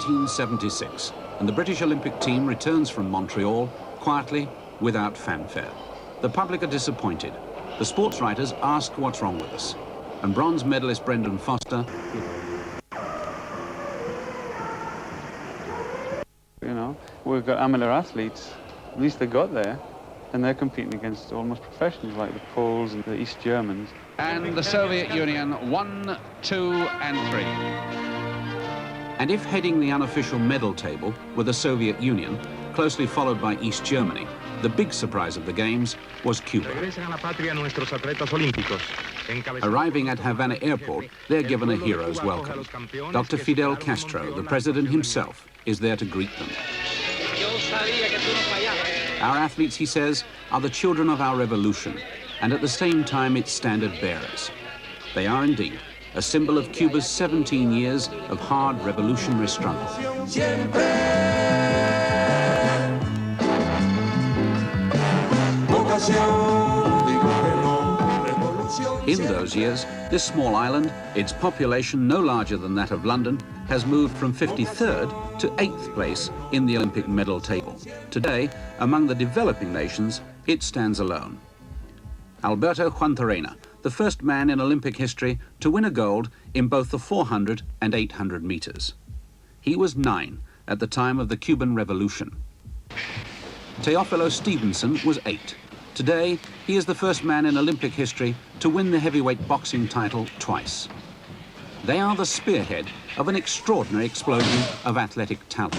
1976, and the British Olympic team returns from Montreal quietly, without fanfare. The public are disappointed. The sports writers ask what's wrong with us. And bronze medalist Brendan Foster... You know, we've got amateur athletes, at least they got there, and they're competing against almost professionals like the Poles and the East Germans. And the Soviet Union, 1, 2, and 3. And if heading the unofficial medal table were the Soviet Union, closely followed by East Germany, the big surprise of the Games was Cuba. Arriving at Havana Airport, they're given a hero's welcome. Dr. Fidel Castro, the president himself, is there to greet them. Our athletes, he says, are the children of our revolution, and at the same time its standard bearers. They are indeed a symbol of Cuba's 17 years of hard revolutionary struggle. In those years, this small island, its population no larger than that of London, has moved from 53rd to 8th place in the Olympic medal table. Today, among the developing nations, it stands alone. Alberto Juantorena, the first man in Olympic history to win a gold in both the 400 and 800 meters. He was 9 at the time of the Cuban Revolution. Teofilo Stevenson was 8. Today, he is the first man in Olympic history to win the heavyweight boxing title twice. They are the spearhead of an extraordinary explosion of athletic talent.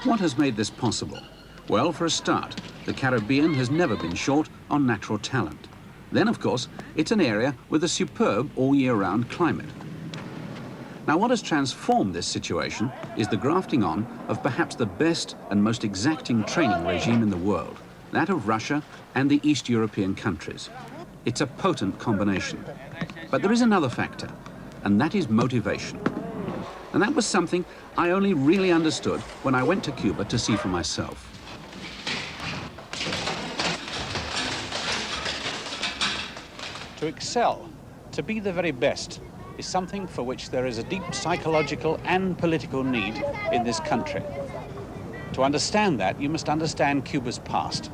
What has made this possible? Well, for a start, the Caribbean has never been short on natural talent. Then, of course, it's an area with a superb all-year-round climate. Now, what has transformed this situation is the grafting on of perhaps the best and most exacting training regime in the world, that of Russia and the East European countries. It's a potent combination. But there is another factor, and that is motivation. And that was something I only really understood when I went to Cuba to see for myself. To excel, to be the very best, is something for which there is a deep psychological and political need in this country. To understand that, you must understand Cuba's past,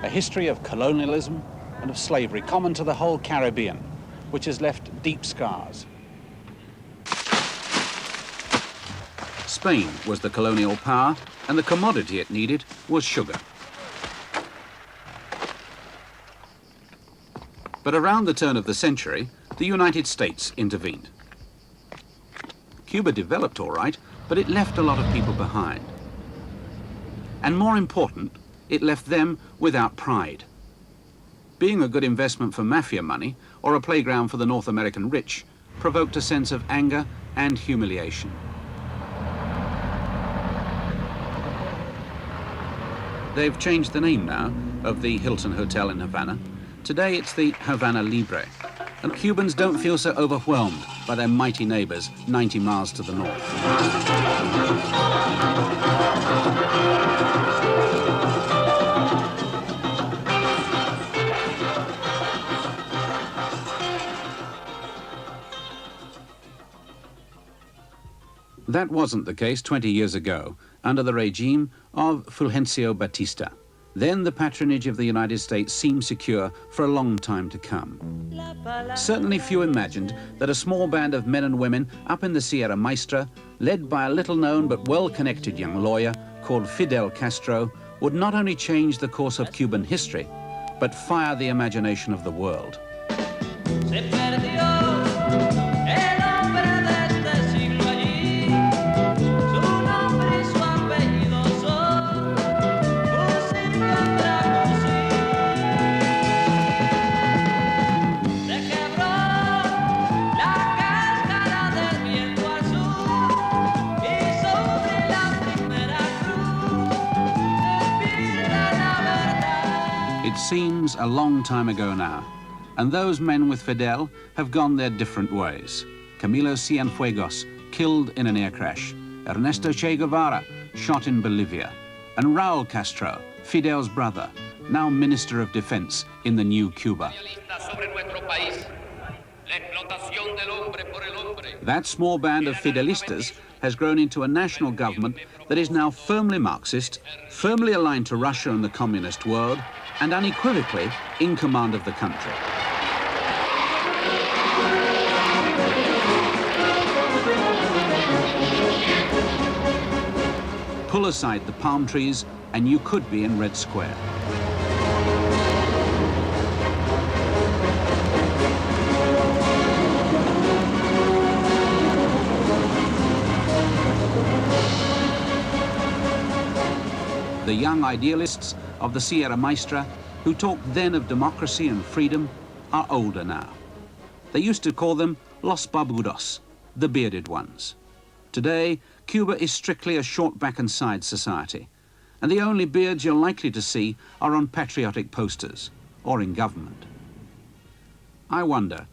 a history of colonialism and of slavery common to the whole Caribbean, which has left deep scars. Spain was the colonial power, and the commodity it needed was sugar. But around the turn of the century, the United States intervened. Cuba developed all right, but it left a lot of people behind. And more important, it left them without pride. Being a good investment for mafia money or a playground for the North American rich provoked a sense of anger and humiliation. They've changed the name now of the Hilton Hotel in Havana. Today it's the Havana Libre, and Cubans don't feel so overwhelmed by their mighty neighbors 90 miles to the north. That wasn't the case 20 years ago, under the regime of Fulgencio Batista. Then the patronage of the United States seemed secure for a long time to come. Certainly few imagined that a small band of men and women up in the Sierra Maestra, led by a little-known but well-connected young lawyer called Fidel Castro, would not only change the course of Cuban history, but fire the imagination of the world. It seems a long time ago now, and those men with Fidel have gone their different ways. Camilo Cienfuegos, killed in an air crash. Ernesto Che Guevara, shot in Bolivia. And Raul Castro, Fidel's brother, now Minister of Defense in the new Cuba. That small band of Fidelistas has grown into a national government that is now firmly Marxist, firmly aligned to Russia and the communist world, and unequivocally in command of the country. Pull aside the palm trees and you could be in Red Square. The young idealists of the Sierra Maestra, who talked then of democracy and freedom, are older now. They used to call them Los Barbudos, the bearded ones. Today, Cuba is strictly a short back and side society, and the only beards you're likely to see are on patriotic posters or in government. I wonder,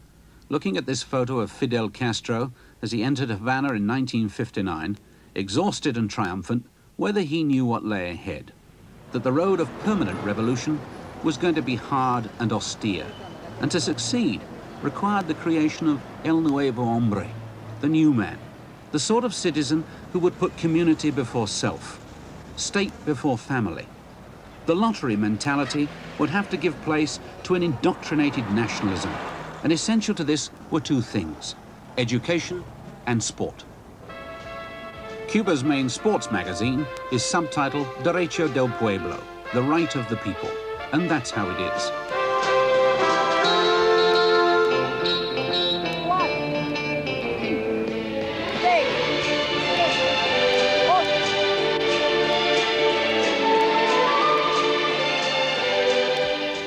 looking at this photo of Fidel Castro as he entered Havana in 1959, exhausted and triumphant, whether he knew what lay ahead, that the road of permanent revolution was going to be hard and austere, and to succeed required the creation of El Nuevo Hombre, the new man, the sort of citizen who would put community before self, state before family. The lottery mentality would have to give place to an indoctrinated nationalism, and essential to this were two things: education and sport. Cuba's main sports magazine is subtitled Derecho del Pueblo, the right of the people, and that's how it is.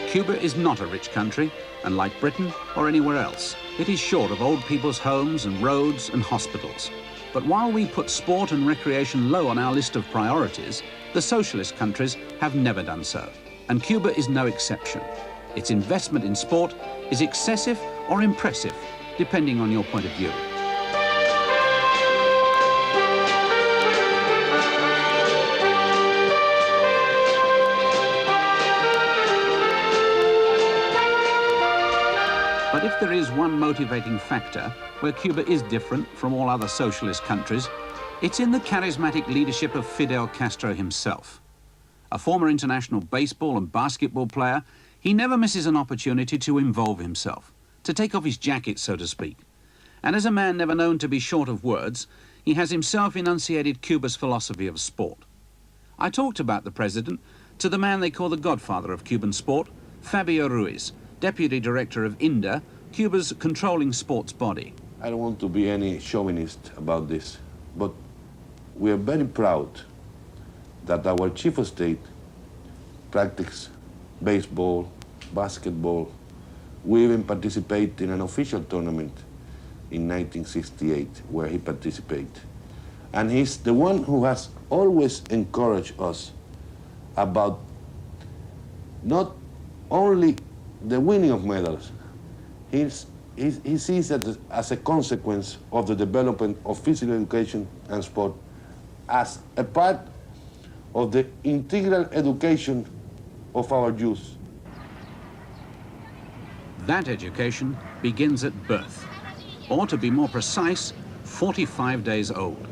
Cuba is not a rich country, and like Britain or anywhere else, it is short of old people's homes and roads and hospitals. But while we put sport and recreation low on our list of priorities, the socialist countries have never done so, and Cuba is no exception. Its investment in sport is excessive or impressive, depending on your point of view. But if there is one motivating factor where Cuba is different from all other socialist countries, it's in the charismatic leadership of Fidel Castro himself. A former international baseball and basketball player, he never misses an opportunity to involve himself, to take off his jacket, so to speak. And as a man never known to be short of words, he has himself enunciated Cuba's philosophy of sport. I talked about the president to the man they call the godfather of Cuban sport, Fabio Ruiz, Deputy Director of INDA, Cuba's controlling sports body. I don't want to be any chauvinist about this, but we are very proud that our chief of state practices baseball, basketball. We even participate in an official tournament in 1968 where he participated. And he's the one who has always encouraged us about not only the winning of medals. He sees it as a consequence of the development of physical education and sport as a part of the integral education of our youth. That education begins at birth, or to be more precise, 45 days old.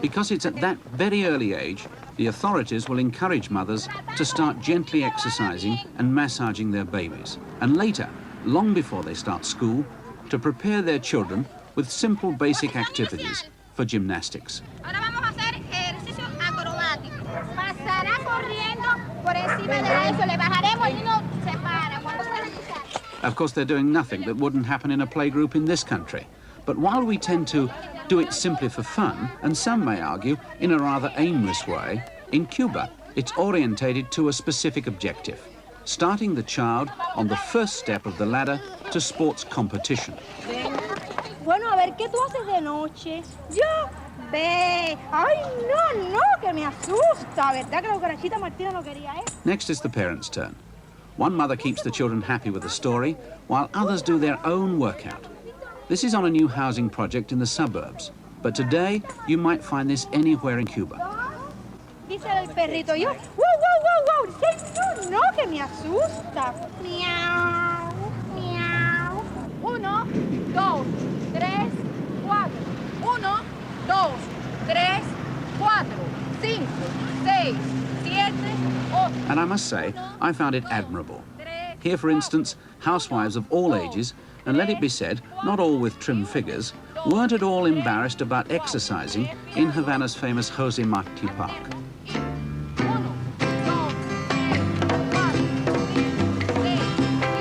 Because it's at that very early age, the authorities will encourage mothers to start gently exercising and massaging their babies, and later, long before they start school, to prepare their children with simple basic activities for gymnastics. Of course, they're doing nothing that wouldn't happen in a playgroup in this country. But while we tend to do it simply for fun, and some may argue in a rather aimless way, in Cuba, it's orientated to a specific objective, starting the child on the first step of the ladder to sports competition. Bueno, a ver, ¿qué tú haces de noche? Yo, ve. Ay, no, que me asusta, ¿verdad? Que la cucarachita Martina no quería eso. Next is the parents' turn. One mother keeps the children happy with the story, while others do their own workout. This is on a new housing project in the suburbs, but today you might find this anywhere in Cuba. Dice el perrito, yo, wow, señor, no, que me asusta. Miau, miau. And I must say, I found it admirable. Here, for instance, housewives of all ages, and let it be said, not all with trim figures, weren't at all embarrassed about exercising in Havana's famous Jose Marti Park.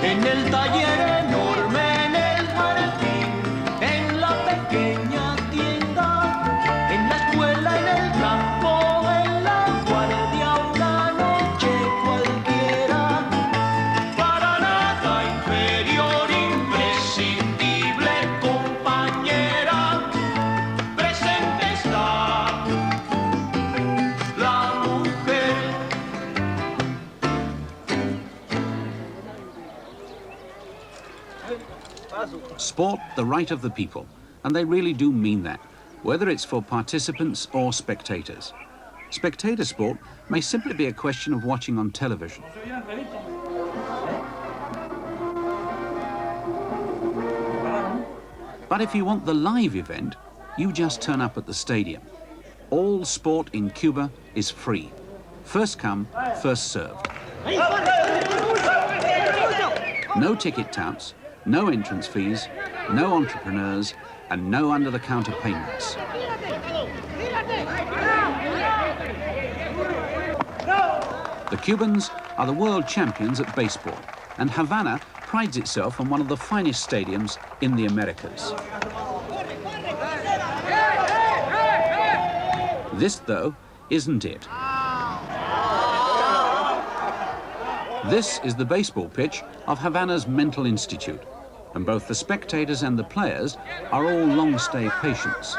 En el taller enorme, en el jardín, en la pequeña tienda, en la escuela, en el campo, en la guardia, una noche cualquiera, para nada inferior, imprescindible compañera, presente está la mujer. Sport, the right of the people, and they really do mean that, whether it's for participants or spectators. Spectator sport may simply be a question of watching on television. But if you want the live event, you just turn up at the stadium. All sport in Cuba is free. First come, first served. No ticket touts, no entrance fees, no entrepreneurs, and no under-the-counter payments. The Cubans are the world champions at baseball, and Havana prides itself on one of the finest stadiums in the Americas. This, though, isn't it. This is the baseball pitch of Havana's Mental Institute, and both the spectators and the players are all long-stay patients.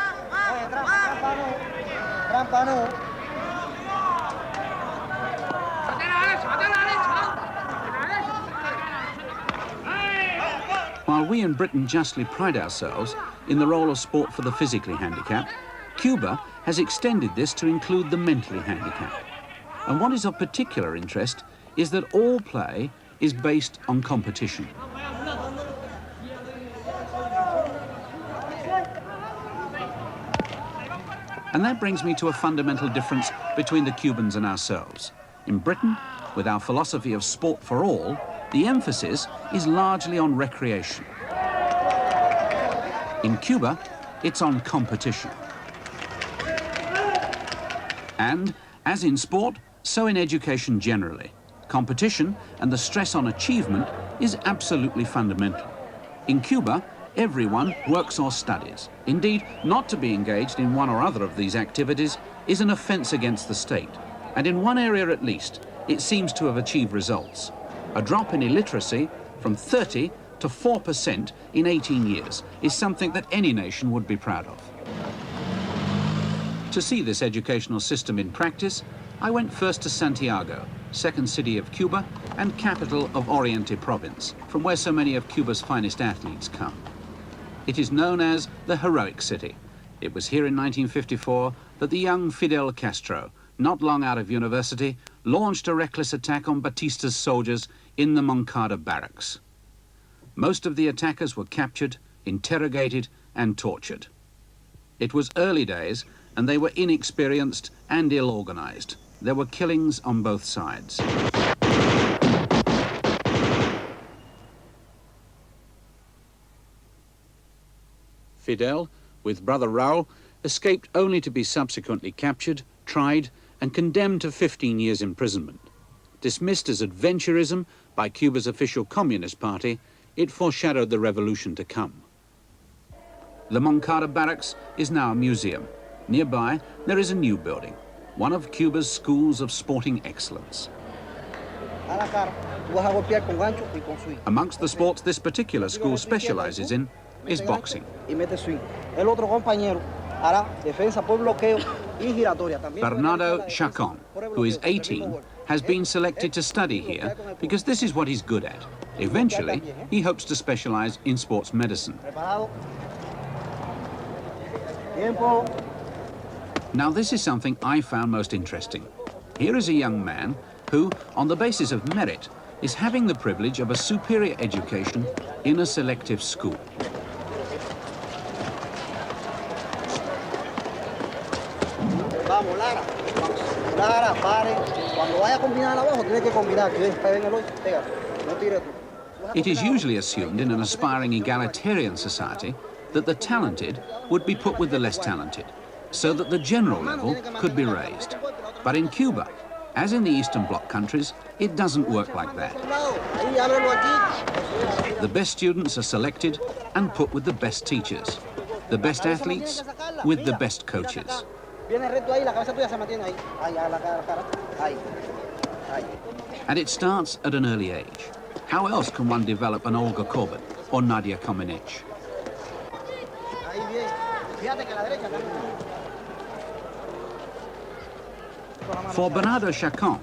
While we in Britain justly pride ourselves in the role of sport for the physically handicapped, Cuba has extended this to include the mentally handicapped. And what is of particular interest is that all play is based on competition. And that brings me to a fundamental difference between the Cubans and ourselves. In Britain, with our philosophy of sport for all, the emphasis is largely on recreation. In Cuba, it's on competition. And, as in sport, so in education generally, competition and the stress on achievement is absolutely fundamental. In Cuba, everyone works or studies. Indeed, not to be engaged in one or other of these activities is an offence against the state. And in one area at least, it seems to have achieved results. A drop in illiteracy from 30 to 4% in 18 years is something that any nation would be proud of. To see this educational system in practice, I went first to Santiago, second city of Cuba and capital of Oriente province, from where so many of Cuba's finest athletes come. It is known as the heroic city. It was here in 1954 that the young Fidel Castro, not long out of university, launched a reckless attack on Batista's soldiers in the Moncada barracks. Most of the attackers were captured, interrogated and tortured. It was early days and they were inexperienced and ill-organized. There were killings on both sides. Fidel, with brother Raul, escaped only to be subsequently captured, tried, and condemned to 15 years imprisonment. Dismissed as adventurism by Cuba's official Communist Party, it foreshadowed the revolution to come. The Moncada barracks is now a museum. Nearby, there is a new building, one of Cuba's schools of sporting excellence. Amongst the sports this particular school specializes in is boxing. Bernardo Chacon, who is 18, has been selected to study here because this is what he's good at. Eventually, he hopes to specialize in sports medicine. Now, this is something I found most interesting. Here is a young man who, on the basis of merit, is having the privilege of a superior education in a selective school. Clara, pare. Cuando vaya a combinar abajo, tiene que combinar. Que pega en el hoyo, pega. No tire tú. It is usually assumed in an aspiring egalitarian society that the talented would be put with the less talented, so that the general level could be raised. But in Cuba, as in the Eastern Bloc countries, it doesn't work like that. The best students are selected and put with the best teachers, the best athletes with the best coaches. And it starts at an early age. How else can one develop an Olga Korbut or Nadia Comaneci? For Bernardo Chacon,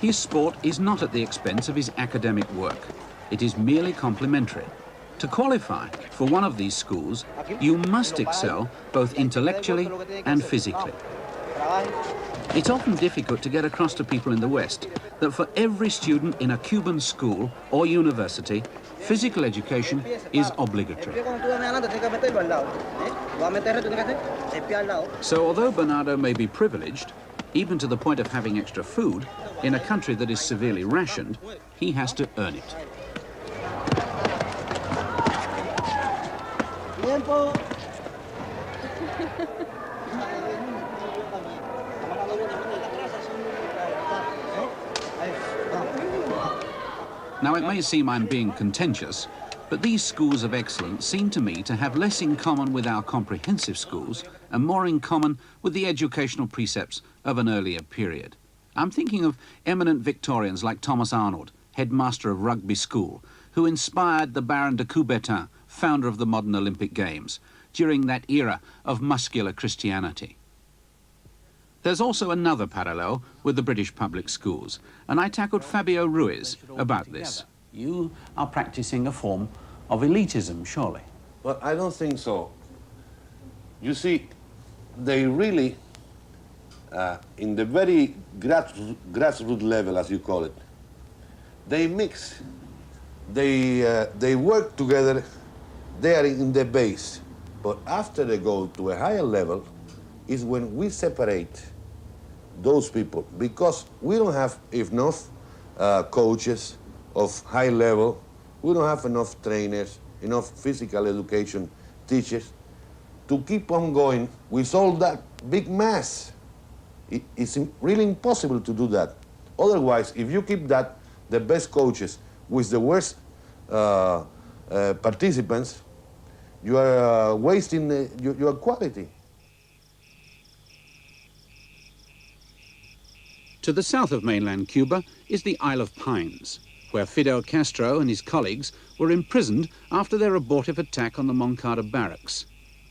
his sport is not at the expense of his academic work. It is merely complementary. To qualify for one of these schools, you must excel both intellectually and physically. It's often difficult to get across to people in the West that for every student in a Cuban school or university, physical education is obligatory. So although Bernardo may be privileged, even to the point of having extra food, in a country that is severely rationed, he has to earn it. Now, it may seem I'm being contentious, but these schools of excellence seem to me to have less in common with our comprehensive schools and more in common with the educational precepts of an earlier period. I'm thinking of eminent Victorians like Thomas Arnold, headmaster of Rugby School, who inspired the Baron de Coubertin, founder of the modern Olympic Games, during that era of muscular Christianity. There's also another parallel with the British public schools, and I tackled Fabio Ruiz about this. You are practicing a form of elitism, surely? Well, I don't think so. You see, they really, in the very grassroots level, as you call it, they mix. They work together there in the base, but after they go to a higher level is when we separate those people, because we don't have enough coaches of high level, we don't have enough trainers, enough physical education teachers to keep on going with all that big mass. It's really impossible to do that. Otherwise, if you keep that, the best coaches with the worst participants, you are wasting your quality. To the south of mainland Cuba is the Isle of Pines, where Fidel Castro and his colleagues were imprisoned after their abortive attack on the Moncada barracks.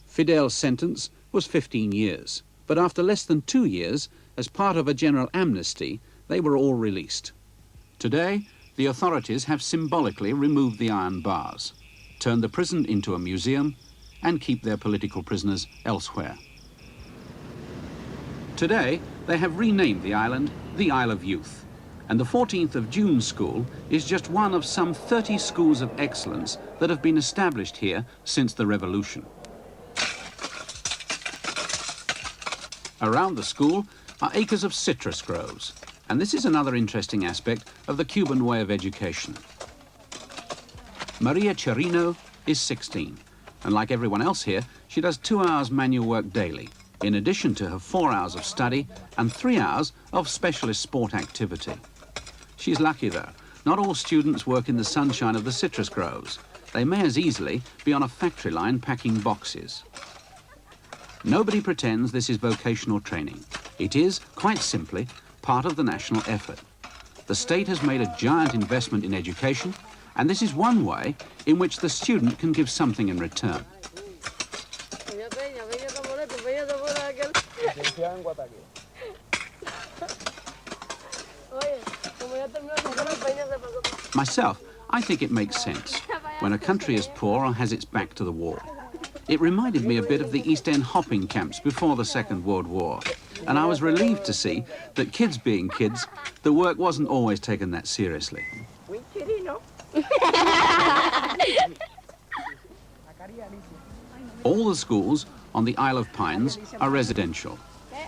Fidel's sentence was 15 years, but after less than 2 years, as part of a general amnesty, they were all released. Today, the authorities have symbolically removed the iron bars, turned the prison into a museum, and keep their political prisoners elsewhere. Today, they have renamed the island the Isle of Youth, and the 14th of June School is just one of some 30 schools of excellence that have been established here since the revolution. Around the school are acres of citrus groves, and this is another interesting aspect of the Cuban way of education. Maria Chirino is 16, and like everyone else here, she does 2 hours manual work daily, in addition to her 4 hours of study and 3 hours of specialist sport activity. She's lucky though. Not all students work in the sunshine of the citrus groves. They may as easily be on a factory line packing boxes. Nobody pretends this is vocational training. It is, quite simply, part of the national effort. The state has made a giant investment in education, and this is one way in which the student can give something in return. Myself, I think it makes sense when a country is poor or has its back to the wall. It reminded me a bit of the East End hopping camps before the Second World War, and I was relieved to see that kids being kids, the work wasn't always taken that seriously. All the schools on the Isle of Pines are residential.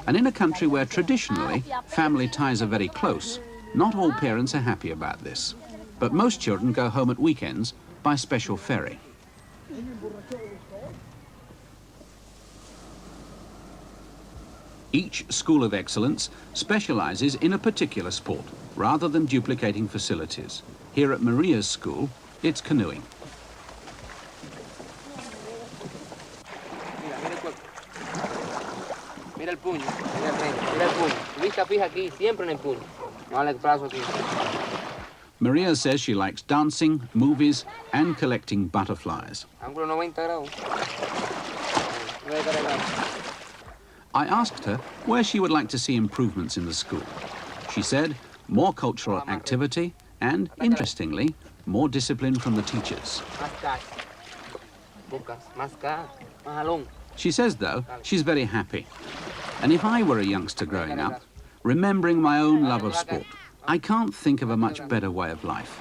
And in a country where traditionally family ties are very close, not all parents are happy about this. But most children go home at weekends by special ferry. Each school of excellence specializes in a particular sport, rather than duplicating facilities. Here at Maria's school, it's canoeing. Mira el puño, mira el frente, mira el puño. Vista fija aquí, siempre en el puño. No vale el brazo aquí. Maria says she likes dancing, movies, and collecting butterflies. Ángulo 90 grados. 90 grados. I asked her where she would like to see improvements in the school. She said more cultural activity and, interestingly, more discipline from the teachers. She says, though, she's very happy. And if I were a youngster growing up, remembering my own love of sport, I can't think of a much better way of life.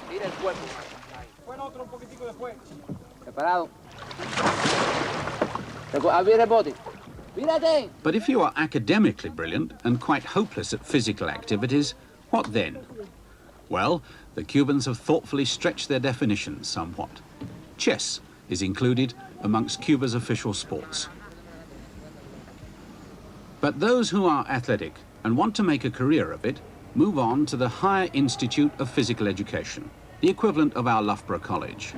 But if you are academically brilliant and quite hopeless at physical activities, what then? Well, the Cubans have thoughtfully stretched their definitions somewhat. Chess is included amongst Cuba's official sports. But those who are athletic and want to make a career of it move on to the Higher Institute of Physical Education, the equivalent of our Loughborough College.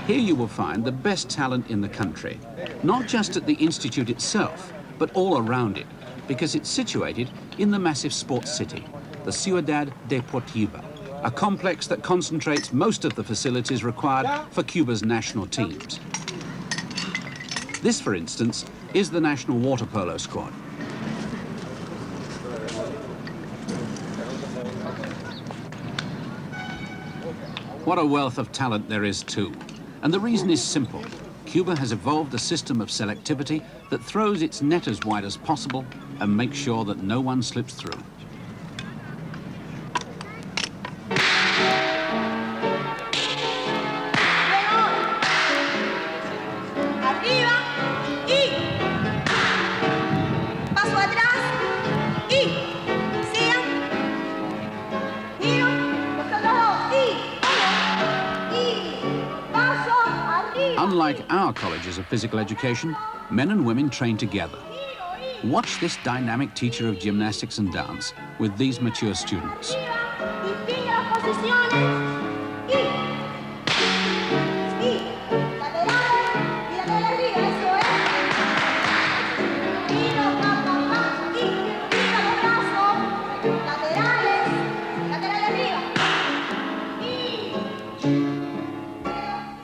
Here you will find the best talent in the country, not just at the institute itself, but all around it, because it's situated in the massive sports city, the Ciudad Deportiva, a complex that concentrates most of the facilities required for Cuba's national teams. This, for instance, is the national water polo squad. What a wealth of talent there is too. And the reason is simple. Cuba has evolved a system of selectivity that throws its net as wide as possible and makes sure that no one slips through. Unlike our colleges of physical education, men and women train together. Watch this dynamic teacher of gymnastics and dance with these mature students.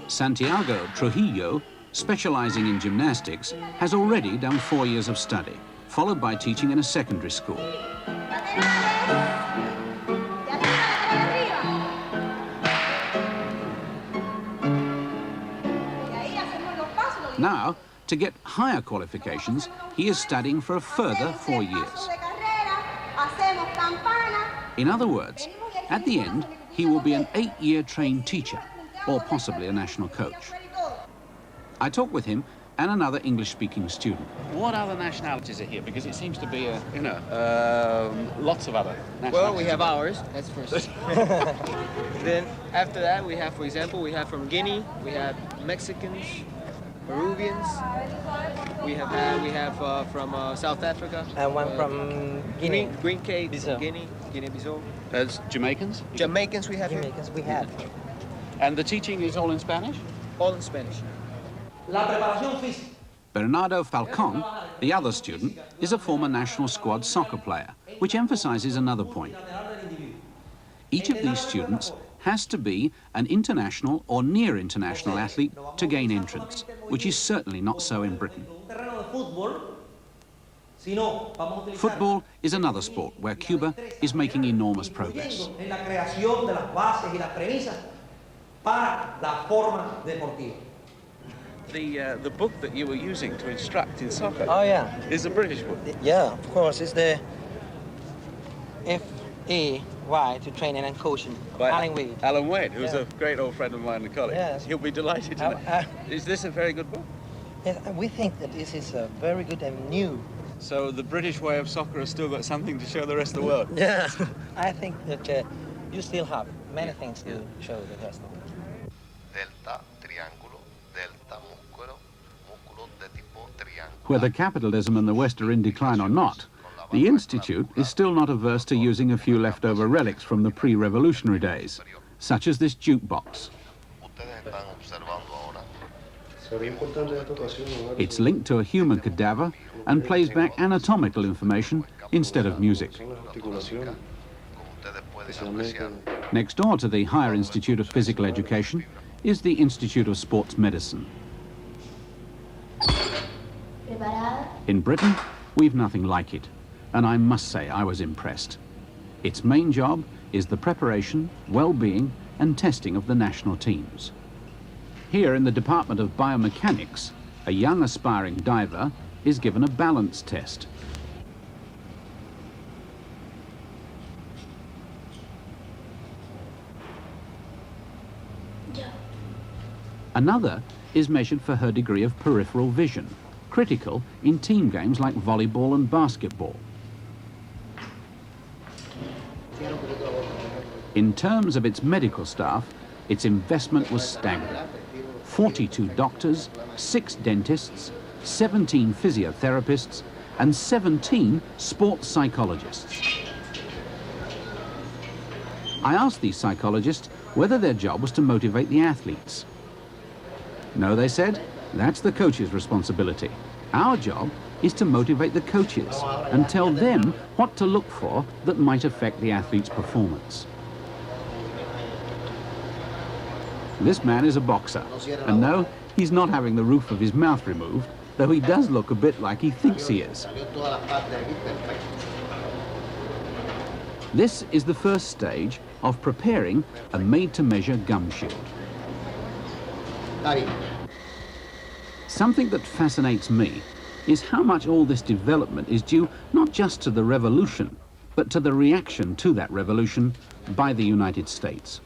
Santiago Trujillo, specializing in gymnastics, has already done 4 years of study, followed by teaching in a secondary school. Now, to get higher qualifications, he is studying for a further 4 years. In other words, at the end, he will be an 8-year trained teacher, or possibly a national coach. I talked with him and another English-speaking student. What other nationalities are here? Because it seems to be, lots of other nationalities. Well, we have ours, that's first. Then after that, we have, for example, we have from Guinea, we have Mexicans, Peruvians, we have from South Africa. And one from Guinea. Green Cake, Guinea-Bissau. There's Jamaicans? Jamaicans we have Jamaicans we have. And the teaching is all in Spanish? All in Spanish. Bernardo Falcon, the other student, is a former national squad soccer player, which emphasizes another point. Each of these students has to be an international or near international athlete to gain entrance, which is certainly not so in Britain. Football is another sport where Cuba is making enormous progress. The book that you were using to instruct in soccer is a British book. Yeah, of course. It's the FAY to training and coaching. By Alan Wade. Alan Wade, who's a great old friend of mine in college. Yes. He'll be delighted to know. Is this a very good book? Yes, we think that this is a very good and new So the British way of soccer has still got something to show the rest of the world. Yeah, I think that you still have many things to show the rest of the world. Delta, triángulo, delta, músculo, músculo de tipo triángulo. Whether capitalism and the West are in decline or not, the Institute is still not averse to using a few leftover relics from the pre-revolutionary days, such as this jukebox. It's linked to a human cadaver and plays back anatomical information instead of music. Next door to the Higher Institute of Physical Education is the Institute of Sports Medicine. In Britain, we've nothing like it, and I must say I was impressed. Its main job is the preparation, well-being, and testing of the national teams. Here in the Department of Biomechanics, a young aspiring diver is given a balance test. Another is measured for her degree of peripheral vision, critical in team games like volleyball and basketball. In terms of its medical staff, its investment was staggering. 42 doctors, 6 dentists, 17 physiotherapists, and 17 sports psychologists. I asked these psychologists whether their job was to motivate the athletes. No, they said, that's the coach's responsibility. Our job is to motivate the coaches and tell them what to look for that might affect the athlete's performance. This man is a boxer, and no, he's not having the roof of his mouth removed, though he does look a bit like he thinks he is. This is the first stage of preparing a made-to-measure gum shield. Something that fascinates me is how much all this development is due not just to the revolution, but to the reaction to that revolution by the United States.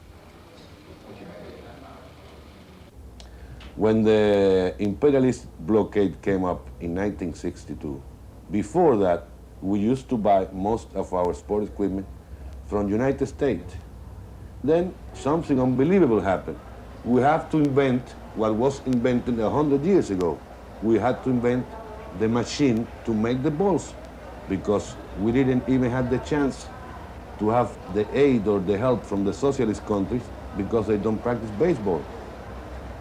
When the imperialist blockade came up in 1962, before that, we used to buy most of our sport equipment from the United States. Then something unbelievable happened. We have to invent what was invented 100 years ago. We had to invent the machine to make the balls, because we didn't even have the chance to have the aid or the help from the socialist countries because they don't practice baseball.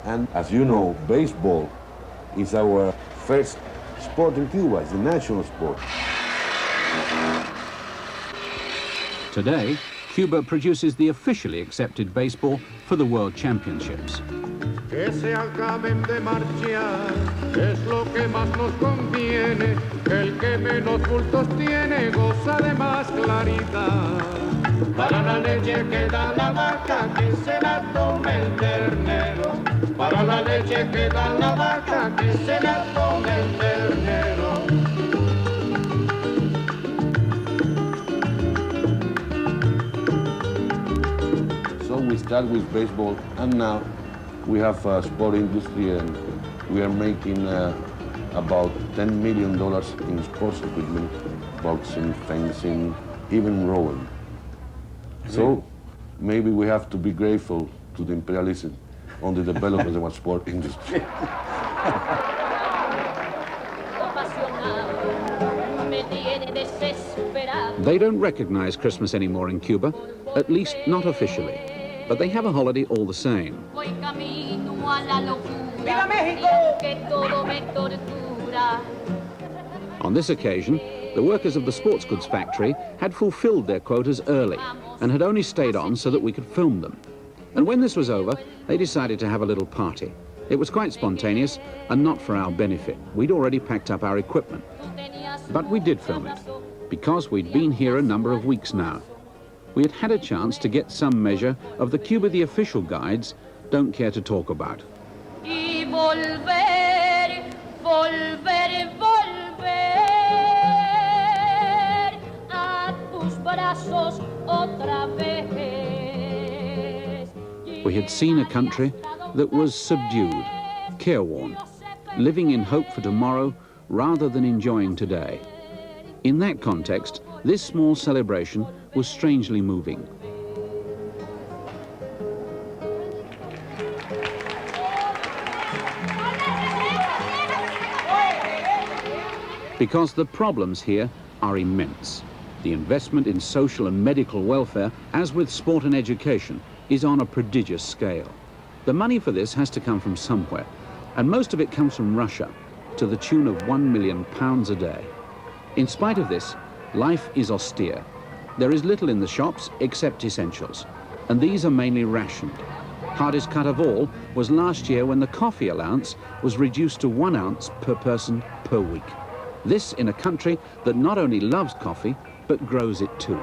And as you know, baseball is our first sport in Cuba. It's the national sport. Today, Cuba produces the officially accepted baseball for the World Championships. Que se acaben de marchar, es lo que más nos conviene, el que menos bultos tiene goza de más claridad. Para la leche que da la vaca, que se la tome el ternero. Para la leche que da la vaca, que se la tome el ternero. So we start with baseball, and now we have a sport industry, and we are making about $10 million in sports equipment, boxing, fencing, even rowing. So maybe we have to be grateful to the imperialism on the development of our sport industry. They don't recognize Christmas anymore in Cuba, at least not officially, but they have a holiday all the same. On this occasion, the workers of the sports goods factory had fulfilled their quotas early and had only stayed on so that we could film them. And when this was over, they decided to have a little party. It was quite spontaneous and not for our benefit. We'd already packed up our equipment. But we did film it, because we'd been here a number of weeks now. We had had a chance to get some measure of the Cuba the official guides don't care to talk about. Y volver, volver, volver a tus brazos otra vez. We had seen a country that was subdued, careworn, living in hope for tomorrow rather than enjoying today. In that context, this small celebration was strangely moving. Because the problems here are immense. The investment in social and medical welfare, as with sport and education, is on a prodigious scale. The money for this has to come from somewhere, and most of it comes from Russia, to the tune of £1 million a day. In spite of this, life is austere. There is little in the shops except essentials, and these are mainly rationed. Hardest cut of all was last year when the coffee allowance was reduced to 1 ounce per person per week. This in a country that not only loves coffee, but grows it too.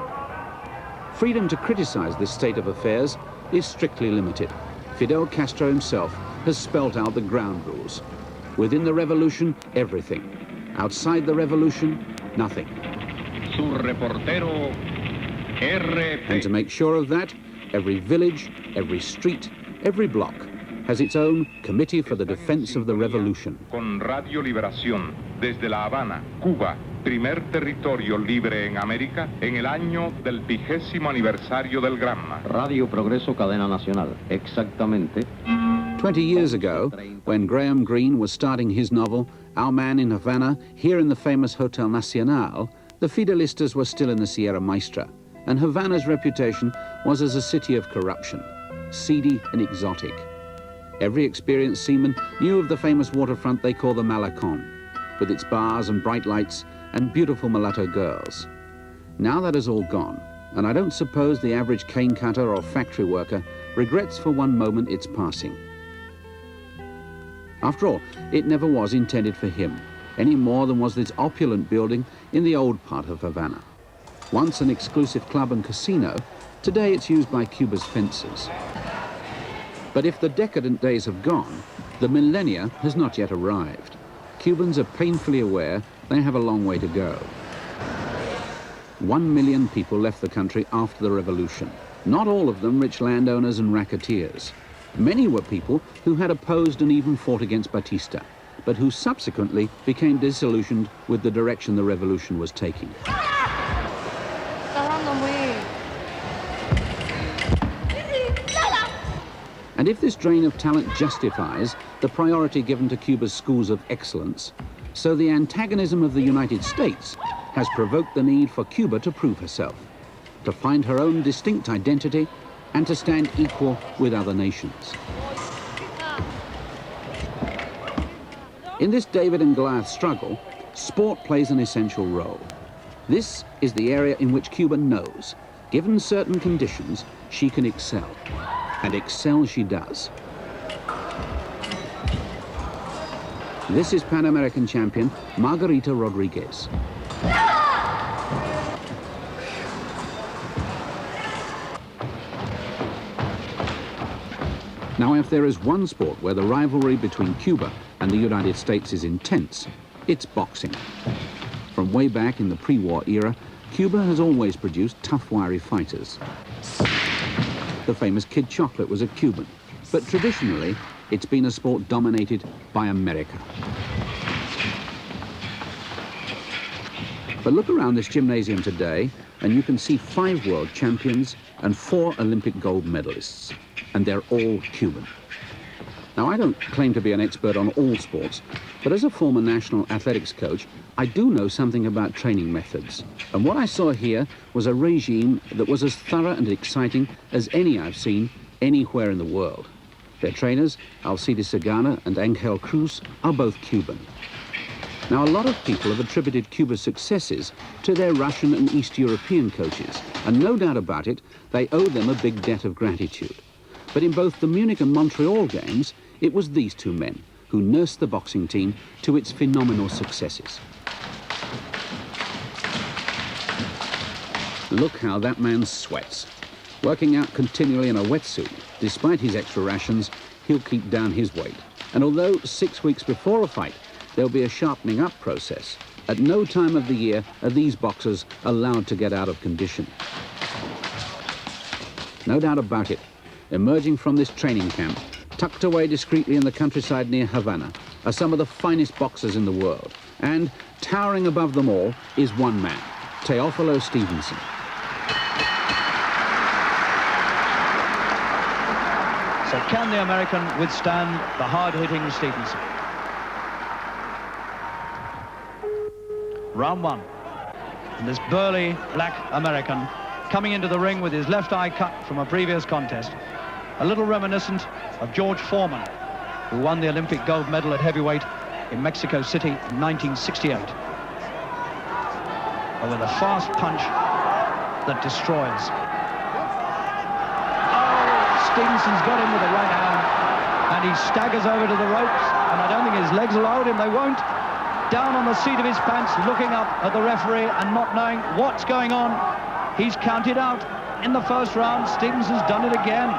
Freedom to criticize this state of affairs is strictly limited. Fidel Castro himself has spelt out the ground rules. Within the revolution, everything. Outside the revolution, nothing. And to make sure of that, every village, every street, every block has its own Committee for the Defense of the Revolution. Con Radio Liberación, desde La Habana, Cuba, primer territorio libre en América, en el año del 20º aniversario del Granma. Radio Progreso, cadena nacional, exactamente. 20 years ago, when Graham Greene was starting his novel, Our Man in Havana, here in the famous Hotel Nacional, the Fidelistas were still in the Sierra Maestra, and Havana's reputation was as a city of corruption, seedy and exotic. Every experienced seaman knew of the famous waterfront they call the Malecon, with its bars and bright lights and beautiful mulatto girls. Now that is all gone, and I don't suppose the average cane cutter or factory worker regrets for one moment its passing. After all, it never was intended for him, any more than was this opulent building in the old part of Havana. Once an exclusive club and casino, today it's used by Cuba's fencers. But if the decadent days have gone, the millennia has not yet arrived. Cubans are painfully aware they have a long way to go. 1 million people left the country after the revolution. Not all of them rich landowners and racketeers. Many were people who had opposed and even fought against Batista, but who subsequently became disillusioned with the direction the revolution was taking. And if this drain of talent justifies the priority given to Cuba's schools of excellence, so the antagonism of the United States has provoked the need for Cuba to prove herself, to find her own distinct identity, and to stand equal with other nations. In this David and Goliath struggle, sport plays an essential role. This is the area in which Cuba knows, given certain conditions, she can excel. And excel she does. This is Pan American champion Margarita Rodriguez. Now, if there is one sport where the rivalry between Cuba and the United States is intense, it's boxing. From way back in the pre-war era, Cuba has always produced tough, wiry fighters. The famous Kid Chocolate was a Cuban, but traditionally, it's been a sport dominated by America. But look around this gymnasium today, and you can see 5 world champions and 4 Olympic gold medalists, and they're all Cuban. Now, I don't claim to be an expert on all sports, but as a former national athletics coach, I do know something about training methods. And what I saw here was a regime that was as thorough and exciting as any I've seen anywhere in the world. Their trainers, Alcides Sagana and Angel Cruz, are both Cuban. Now, a lot of people have attributed Cuba's successes to their Russian and East European coaches, and no doubt about it, they owe them a big debt of gratitude. But in both the Munich and Montreal games, it was these 2 men who nursed the boxing team to its phenomenal successes. Look how that man sweats. Working out continually in a wetsuit, despite his extra rations, he'll keep down his weight. And although 6 weeks before a fight, there'll be a sharpening up process, at no time of the year are these boxers allowed to get out of condition. No doubt about it, emerging from this training camp, tucked away discreetly in the countryside near Havana, are some of the finest boxers in the world. And towering above them all is one man, Teofilo Stevenson. So can the American withstand the hard-hitting Stevenson? Round one. And this burly black American coming into the ring with his left eye cut from a previous contest. A little reminiscent of George Foreman, who won the Olympic gold medal at heavyweight in Mexico City in 1968. But with a fast punch that destroys. Stevenson's got him with the right hand, and he staggers over to the ropes, and I don't think his legs allowed him, they won't. Down on the seat of his pants, looking up at the referee and not knowing what's going on. He's counted out in the first round. Stevenson's done it again.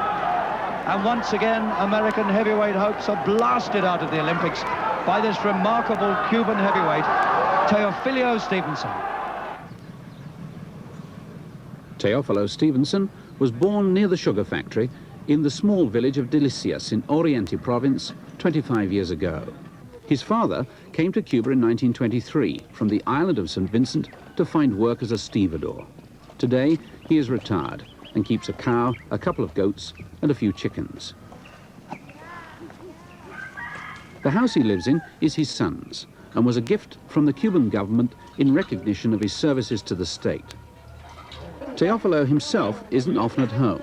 And once again, American heavyweight hopes are blasted out of the Olympics by this remarkable Cuban heavyweight, Teofilo Stevenson. Teofilo Stevenson was born near the sugar factory in the small village of Delicias in Oriente province 25 years ago. His father came to Cuba in 1923 from the island of St. Vincent to find work as a stevedore. Today, he is retired and keeps a cow, a couple of goats, and a few chickens. The house he lives in is his son's and was a gift from the Cuban government in recognition of his services to the state. Teofilo himself isn't often at home.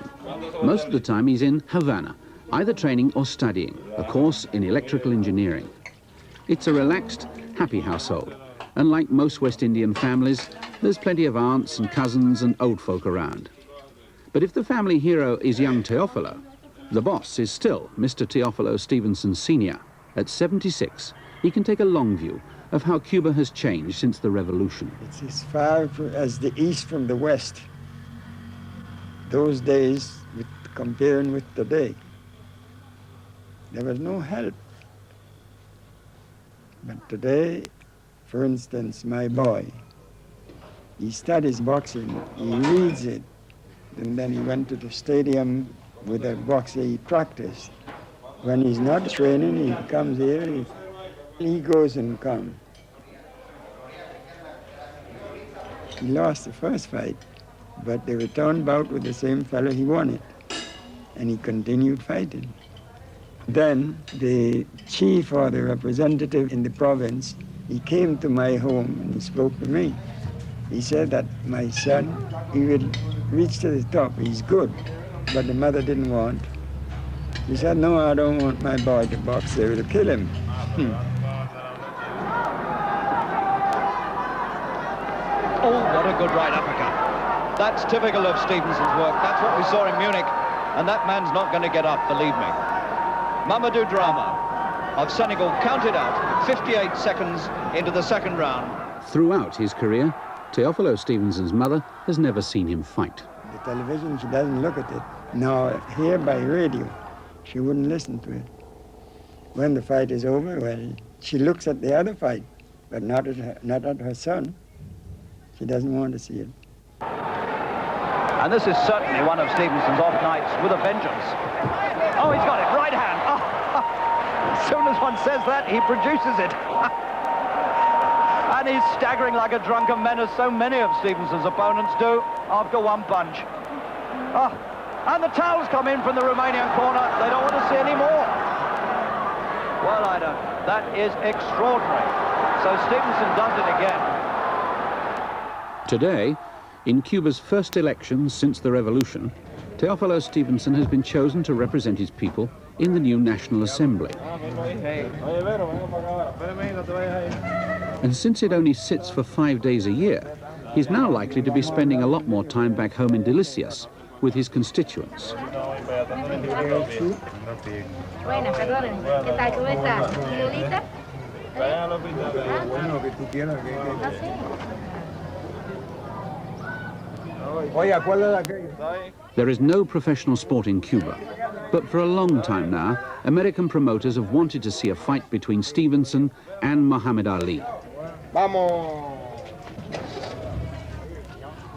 Most of the time he's in Havana, either training or studying, a course in electrical engineering. It's a relaxed, happy household, and like most West Indian families, there's plenty of aunts and cousins and old folk around. But if the family hero is young Teofilo, the boss is still Mr. Teofilo Stevenson Sr. At 76, he can take a long view of how Cuba has changed since the revolution. It's as far as the east from the west. Those days, comparing with today, there was no help. But today, for instance, my boy, he studies boxing, he reads it, and then he went to the stadium with a boxer he practiced. When he's not training, he comes here, he goes and comes. He lost the first fight, but the return bout with the same fellow, he won it, and he continued fighting. Then the chief or the representative in the province, he came to my home and he spoke to me. He said that my son, he will reach to the top, he's good, but the mother didn't want. He said, no, I don't want my boy to box, they will kill him. Oh, what a good right uppercut. That's typical of Stevenson's work. That's what we saw in Munich, and that man's not going to get up, believe me. Mamadou Drama of Senegal counted out 58 seconds into the second round. Throughout his career, Teofilo Stevenson's mother has never seen him fight. The television, she doesn't look at it. Now, here by radio, she wouldn't listen to it. When the fight is over, well, she looks at the other fight, but not at her son. She doesn't want to see it. And this is certainly one of Stevenson's off nights with a vengeance. Oh, he's got it, right hand. Oh, as soon as one says that, he produces it. And he's staggering like a drunken man, as so many of Stevenson's opponents do after one punch. Oh, and the towels come in from the Romanian corner. They don't want to see any more. Well, I don't. That is extraordinary. So Stevenson does it again. Today, in Cuba's first election since the revolution, Teofilo Stevenson has been chosen to represent his people in the new National Assembly. And since it only sits for 5 days a year, he's now likely to be spending a lot more time back home in Delicias with his constituents. There is no professional sport in Cuba, but for a long time now, American promoters have wanted to see a fight between Stevenson and Muhammad Ali.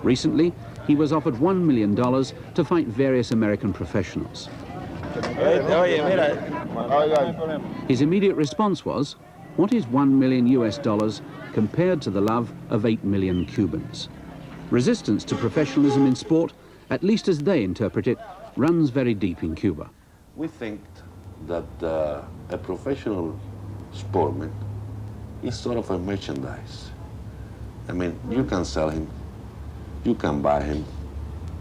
Recently, he was offered $1 million to fight various American professionals. His immediate response was, what is $1 million US compared to the love of 8 million Cubans? Resistance to professionalism in sport, at least as they interpret it, runs very deep in Cuba. We think that a professional sportsman is sort of a merchandise. I mean, you can sell him, you can buy him.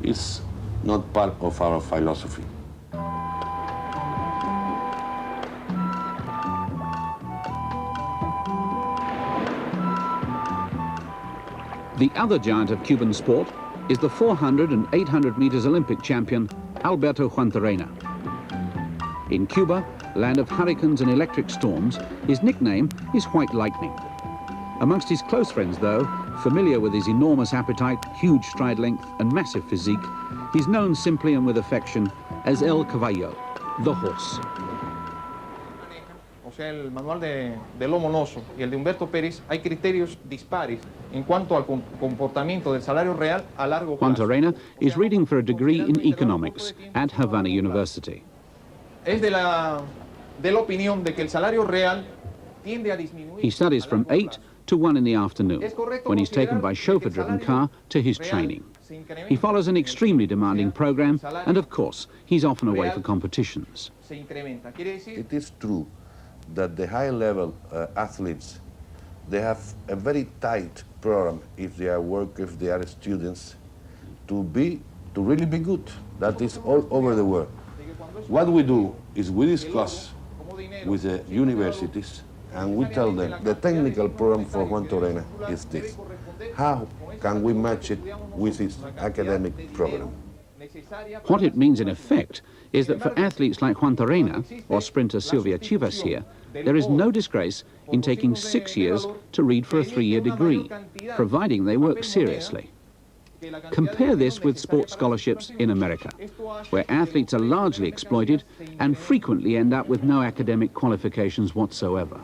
It's not part of our philosophy. The other giant of Cuban sport is the 400 and 800 meters Olympic champion, Alberto Juantorena. In Cuba, land of hurricanes and electric storms, his nickname is White Lightning. Amongst his close friends, though, familiar with his enormous appetite, huge stride length, and massive physique, he's known simply and with affection as El Caballo, the horse. O sea, el manual de Lomo Noso y el de Humberto Pérez, hay criterios dispares en cuanto al comportamiento del salario real a largo plazo. Juantorena is reading for a degree in economics at Havana University. Es de la opinión de que el salario real tiende a disminuir. He studies from 8 to 1 in the afternoon, when he's taken by chauffeur-driven car to his training. He follows an extremely demanding program, and of course, he's often away for competitions. It is true that the high-level athletes, they have a very tight program if they are workers, if they are students, to really be good. That is all over the world. What we do is we discuss with the universities and we tell them the technical program for Juantorena is this. How can we match it with his academic program? What it means in effect is that for athletes like Juantorena or sprinter Silvia Chivas here, there is no disgrace in taking 6 years to read for a 3-year degree, providing they work seriously. Compare this with sports scholarships in America, where athletes are largely exploited and frequently end up with no academic qualifications whatsoever.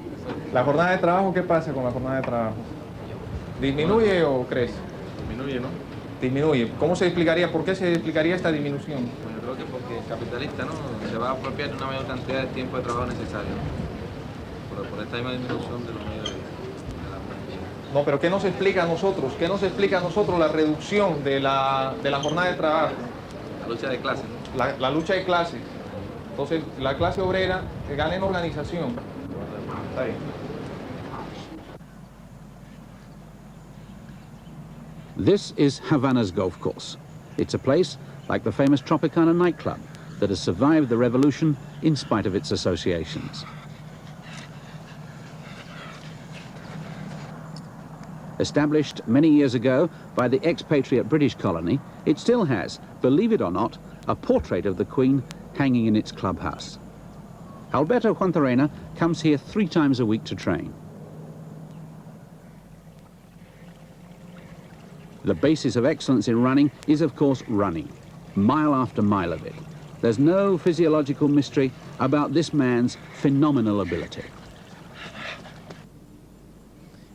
La jornada de trabajo, ¿qué pasa con la jornada de trabajo? ¿Disminuye o crece? Disminuye, ¿no? Disminuye. ¿Cómo se explicaría? ¿Por qué se explicaría esta disminución? Bueno, creo que porque el capitalista, ¿no?, se va a apropiar de una mayor cantidad de tiempo de trabajo necesario, ¿no? Por esta misma disminución de los medios de la plantilla. No, pero ¿qué nos explica a nosotros? ¿Qué nos explica a nosotros la reducción de la jornada de trabajo? La lucha de clases. La lucha de clases. Entonces, la clase obrera gana en organización. Está bien. This is Havana's golf course. It's a place, like the famous Tropicana nightclub, that has survived the revolution in spite of its associations. Established many years ago by the expatriate British colony, it still has, believe it or not, a portrait of the Queen hanging in its clubhouse. Alberto Juantorena comes here 3 times a week to train. The basis of excellence in running is, of course, running, mile after mile of it. There's no physiological mystery about this man's phenomenal ability.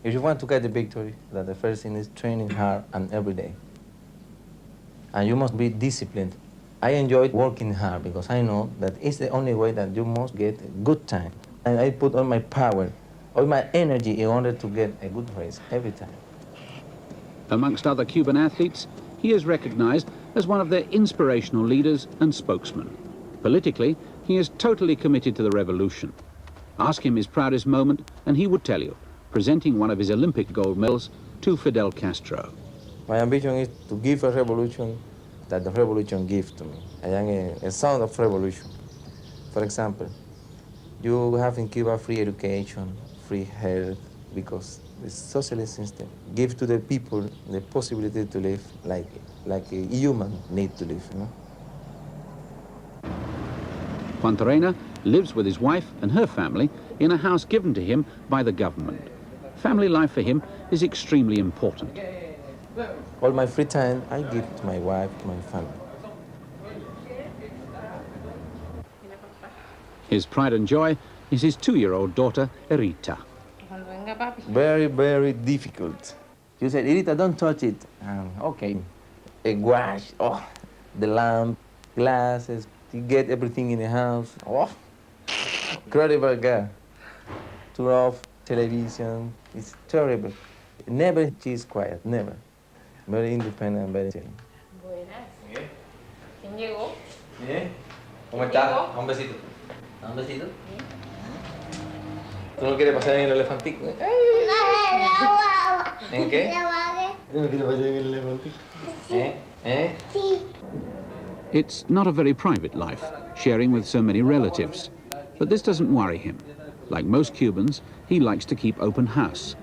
If you want to get the victory, that the first thing is training hard and every day. And you must be disciplined. I enjoy working hard because I know that it's the only way that you must get a good time. And I put all my power, all my energy in order to get a good race every time. Amongst other Cuban athletes, he is recognized as one of their inspirational leaders and spokesmen. Politically, he is totally committed to the revolution. Ask him his proudest moment, and he would tell you, presenting one of his Olympic gold medals to Fidel Castro. My ambition is to give a revolution that the revolution gives to me. I am a son of revolution. For example, you have in Cuba free education, free health, because the socialist system gives to the people the possibility to live like a human need to live, you know? Juantorena lives with his wife and her family in a house given to him by the government. Family life for him is extremely important. All my free time I give to my wife, to my family. His pride and joy is his 2-year-old daughter, Erita. Very, very difficult. You said, Erita, don't touch it. Okay. A wash, oh, the lamp, glasses, to get everything in the house. Oh, incredible girl. Turn off television. It's terrible. Never she's quiet, never. Very independent, very chill. Buenas. ¿Quién llegó? Bien. ¿Cómo estás? Un besito. ¿Un besito? ¿Tú no quieres pasar en el elefantico? ¿En qué? ¿Tú no quieres pasar en el elefantico? Sí. It's not a very private life, sharing with so many relatives. But this doesn't worry him. Like most Cubans, he likes to keep open house.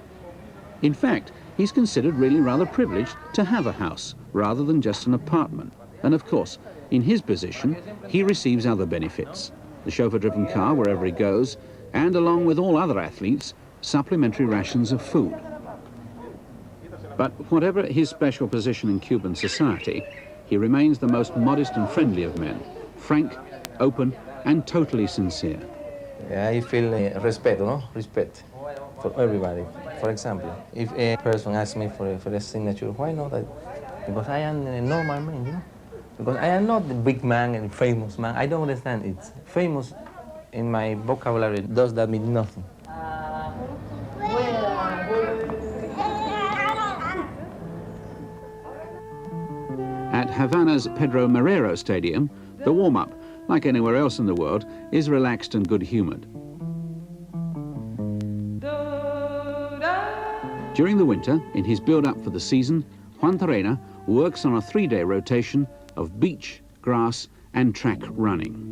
In fact, he's considered really rather privileged to have a house, rather than just an apartment. And of course, in his position, he receives other benefits. The chauffeur-driven car wherever he goes, and along with all other athletes, supplementary rations of food. But whatever his special position in Cuban society, he remains the most modest and friendly of men, frank, open, and totally sincere. I feel respect, no? Respect for everybody. For example, if a person asks me for a signature, why not? Because I am a normal man, you know? Because I am not the big man and famous man. I don't understand it. Famous in my vocabulary, does that mean nothing? At Havana's Pedro Marrero Stadium, the warm-up, like anywhere else in the world, is relaxed and good-humored. During the winter, in his build-up for the season, Juantorena works on a 3-day rotation of beach, grass, and track running.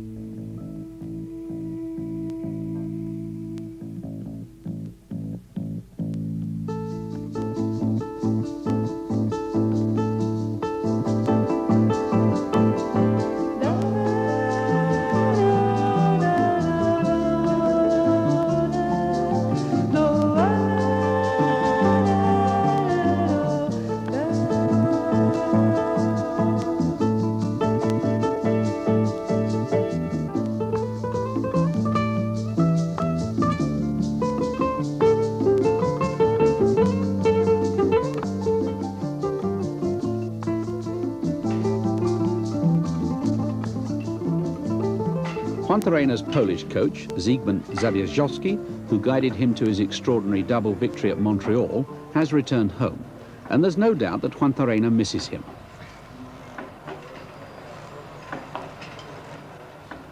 Juantorena's Polish coach, Zygmunt Zabierzowski, who guided him to his extraordinary double victory at Montreal, has returned home, and there's no doubt that Juantorena misses him.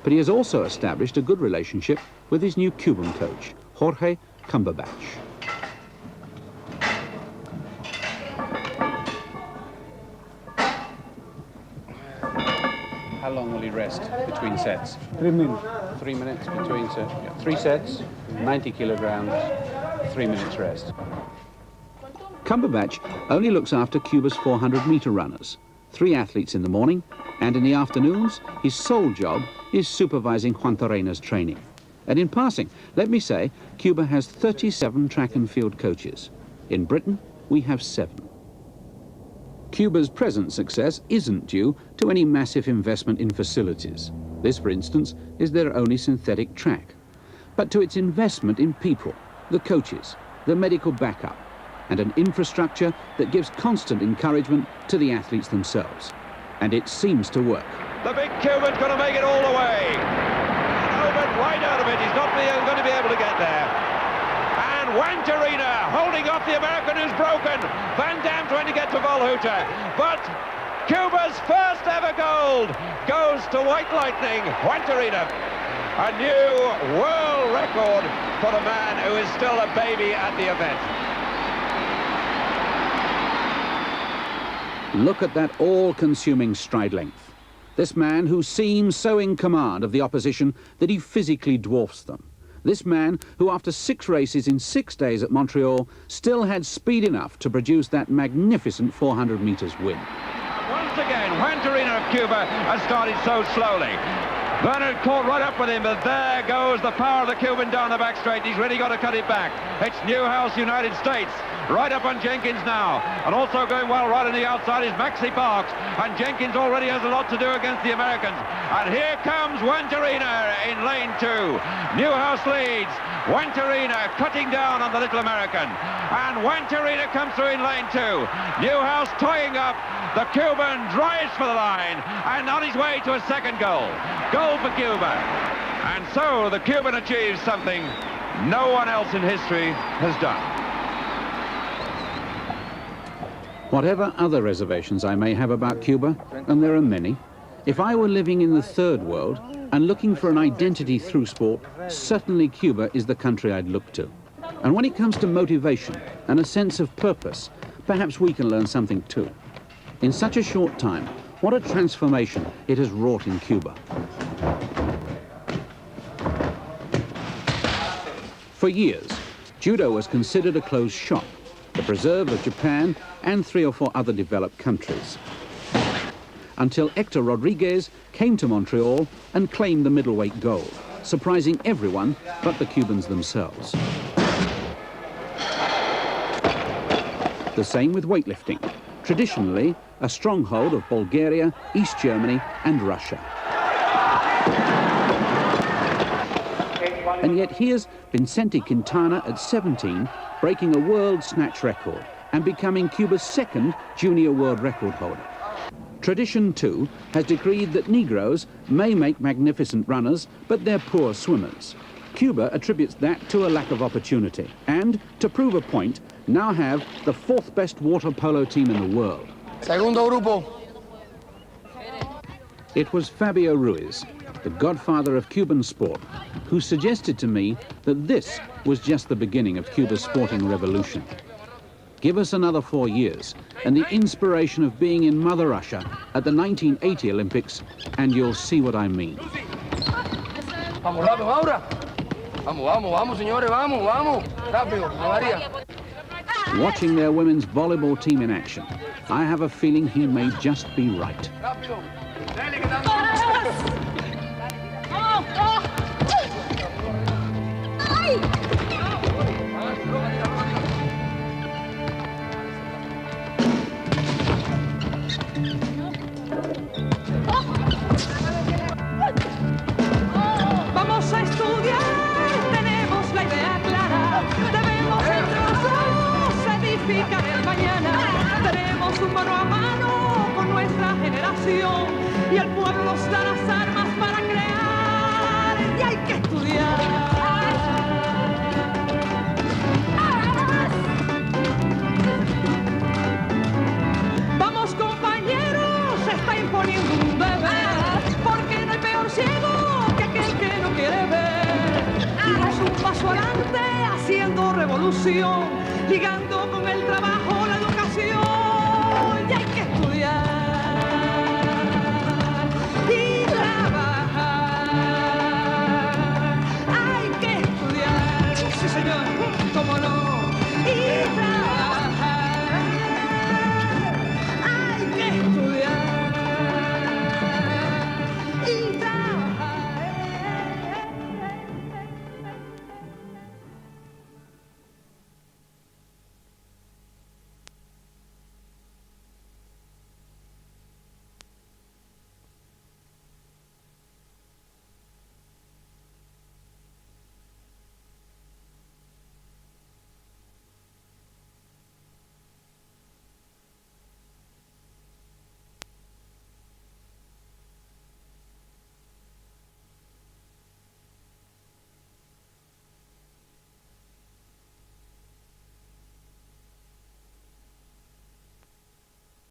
But he has also established a good relationship with his new Cuban coach, Jorge Cumberbatch. How long will he rest between sets? 3 minutes. 3 minutes between sets. Yeah. 3 sets, 90 kilograms, 3 minutes rest. Cumberbatch only looks after Cuba's 400-meter runners, 3 athletes in the morning, and in the afternoons, his sole job is supervising Juantorena's training. And in passing, let me say, Cuba has 37 track and field coaches. In Britain, we have 7. Cuba's present success isn't due to any massive investment in facilities. This, for instance, is their only synthetic track. But to its investment in people, the coaches, the medical backup, and an infrastructure that gives constant encouragement to the athletes themselves. And it seems to work. The big Cuban's going to make it all the way. Over right out of it. He's not going to be able to get there. And Juantorena holding off the American who's broken. Van Dam trying to get to Volhuta. But Cuba's first ever gold goes to White Lightning, Juantorena. A new world record for the man who is still a baby at the event. Look at that all-consuming stride length. This man who seems so in command of the opposition that he physically dwarfs them. This man who, after 6 races in 6 days at Montreal, still had speed enough to produce that magnificent 400 meters win. Once again, Juantorena of Cuba has started so slowly. Bernard caught right up with him, but there goes the power of the Cuban down the back straight. He's really got to cut it back. It's Newhouse, United States, right up on Jenkins now. And also going well right on the outside is Maxie Parks. And Jenkins already has a lot to do against the Americans. And here comes Juantorena in lane 2. Newhouse leads. Juantorena cutting down on the little American. And Juantorena comes through in lane 2. Newhouse tying up. The Cuban drives for the line and on his way to a second goal. Goal for Cuba. And so the Cuban achieves something no one else in history has done. Whatever other reservations I may have about Cuba, and there are many, if I were living in the third world and looking for an identity through sport, certainly Cuba is the country I'd look to. And when it comes to motivation and a sense of purpose, perhaps we can learn something too. In such a short time, what a transformation it has wrought in Cuba. For years, judo was considered a closed shop, the preserve of Japan and 3 or 4 other developed countries. Until Hector Rodriguez came to Montreal and claimed the middleweight gold, surprising everyone but the Cubans themselves. The same with weightlifting, traditionally a stronghold of Bulgaria, East Germany and Russia. And yet here's Vicente Quintana at 17, breaking a world snatch record and becoming Cuba's 2nd junior world record holder. Tradition, too, has decreed that Negroes may make magnificent runners, but they're poor swimmers. Cuba attributes that to a lack of opportunity and, to prove a point, now have the 4th best water polo team in the world. Segundo grupo. It was Fabio Ruiz, the godfather of Cuban sport, who suggested to me that this was just the beginning of Cuba's sporting revolution. Give us another 4 years and the inspiration of being in Mother Russia at the 1980 Olympics, and you'll see what I mean. Vamos, rápido, Maura. Vamos, vamos, vamos, señores, vamos, vamos. Rápido, María. Watching their women's volleyball team in action, I have a feeling he may just be right. Vamos a estudiar, tenemos la idea clara, debemos entre nosotros edificar el mañana, tenemos un mano a mano con nuestra generación y el pueblo nos da las armas para crear y hay que estudiar. Vamos compañeros, se está imponiendo un deber, porque no hay peor ciego que aquel que no quiere ver. Damos un paso adelante haciendo revolución, ligando con el trabajo